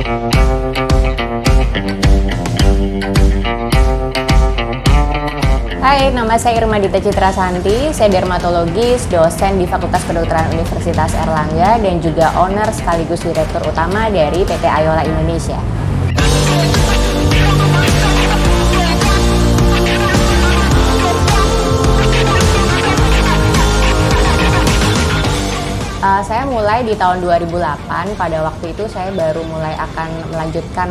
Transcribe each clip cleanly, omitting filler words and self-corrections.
Hai, nama saya Irma Dita Citra Santi, saya dermatologis, dosen di Fakultas Kedokteran Universitas Airlangga, dan juga owner sekaligus direktur utama dari PT Ayola Indonesia. Saya mulai di tahun 2008, pada waktu itu saya baru mulai akan melanjutkan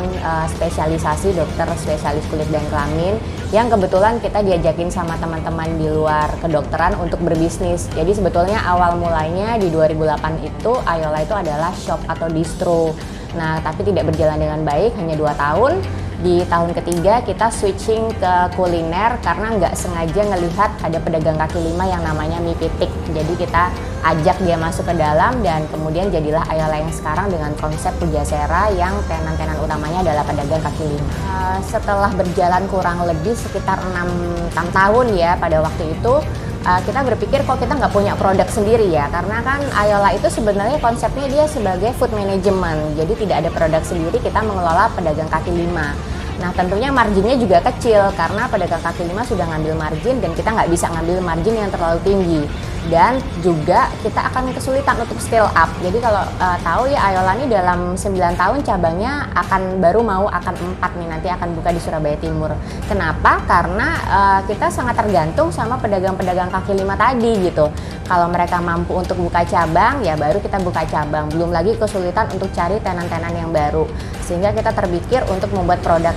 spesialisasi dokter spesialis kulit dan kelamin yang kebetulan kita diajakin sama teman-teman di luar kedokteran untuk berbisnis. Jadi sebetulnya awal mulanya di 2008 itu Ayola itu adalah shop atau distro. Nah, tapi tidak berjalan dengan baik, hanya 2 tahun. Di tahun ketiga kita switching ke kuliner karena nggak sengaja ngelihat ada pedagang kaki lima yang namanya mie pitik. Jadi kita ajak dia masuk ke dalam dan kemudian jadilah Ayola yang sekarang dengan konsep Pujasera yang tenan-tenan utamanya adalah pedagang kaki lima. Setelah berjalan kurang lebih sekitar 6 tahun ya pada waktu itu, kita berpikir kok kita nggak punya produk sendiri ya, karena kan Ayola itu sebenarnya konsepnya dia sebagai food management, jadi tidak ada produk sendiri, kita mengelola pedagang kaki lima. Nah tentunya marginnya juga kecil karena pedagang kaki lima sudah ngambil margin dan kita nggak bisa ngambil margin yang terlalu tinggi. Dan juga kita akan kesulitan untuk scale up. Jadi kalau tahu ya Ayola ini dalam 9 tahun cabangnya baru akan 4 nih, nanti akan buka di Surabaya Timur. Kenapa? Karena kita sangat tergantung sama pedagang-pedagang kaki lima tadi gitu. Kalau mereka mampu untuk buka cabang ya baru kita buka cabang. Belum lagi kesulitan untuk cari tenan-tenan yang baru. Sehingga kita terpikir untuk membuat produk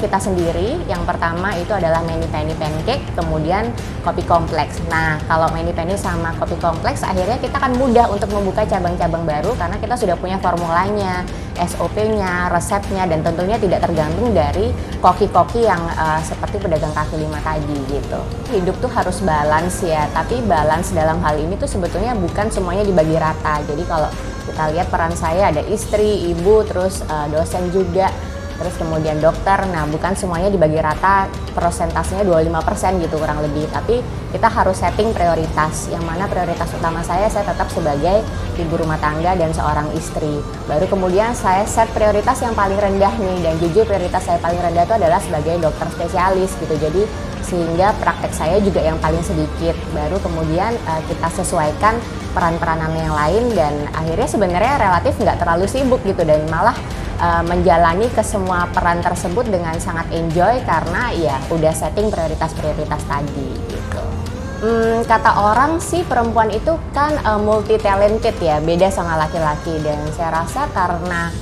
kita sendiri. Yang pertama itu adalah Mani Penny Pancake, kemudian kopi kompleks. Nah, kalau Mani Penny sama kopi kompleks akhirnya kita akan mudah untuk membuka cabang-cabang baru karena kita sudah punya formulanya, SOP-nya, resepnya, dan tentunya tidak tergantung dari koki-koki yang seperti pedagang kaki lima tadi gitu. Hidup tuh harus balance ya, tapi balance dalam hal ini tuh sebetulnya bukan semuanya dibagi rata. Jadi kalau kita lihat peran saya ada istri, ibu, terus dosen juga, terus kemudian dokter. Nah bukan semuanya dibagi rata, persentasenya 25% gitu kurang lebih, tapi kita harus setting prioritas. Yang mana prioritas utama saya tetap sebagai ibu rumah tangga dan seorang istri. Baru kemudian saya set prioritas yang paling rendah nih, dan jujur prioritas saya paling rendah itu adalah sebagai dokter spesialis gitu. Jadi sehingga praktek saya juga yang paling sedikit. Baru kemudian kita sesuaikan peran-peranan yang lain, dan akhirnya sebenarnya relatif nggak terlalu sibuk gitu, dan malah menjalani ke semua peran tersebut dengan sangat enjoy karena ya udah setting prioritas-prioritas tadi gitu. Kata orang sih perempuan itu kan multi talented ya, beda sama laki-laki, dan saya rasa karena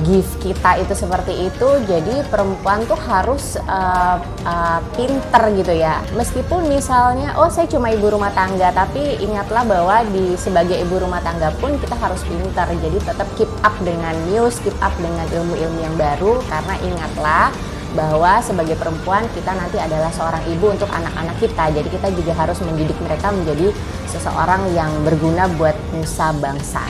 gift kita itu seperti itu, jadi perempuan tuh harus pinter gitu ya. Meskipun misalnya saya cuma ibu rumah tangga, tapi ingatlah bahwa sebagai ibu rumah tangga pun kita harus pinter. Jadi tetap keep up dengan news, keep up dengan ilmu-ilmu yang baru, karena ingatlah bahwa sebagai perempuan kita nanti adalah seorang ibu untuk anak-anak kita. Jadi kita juga harus mendidik mereka menjadi seseorang yang berguna buat nusa bangsa.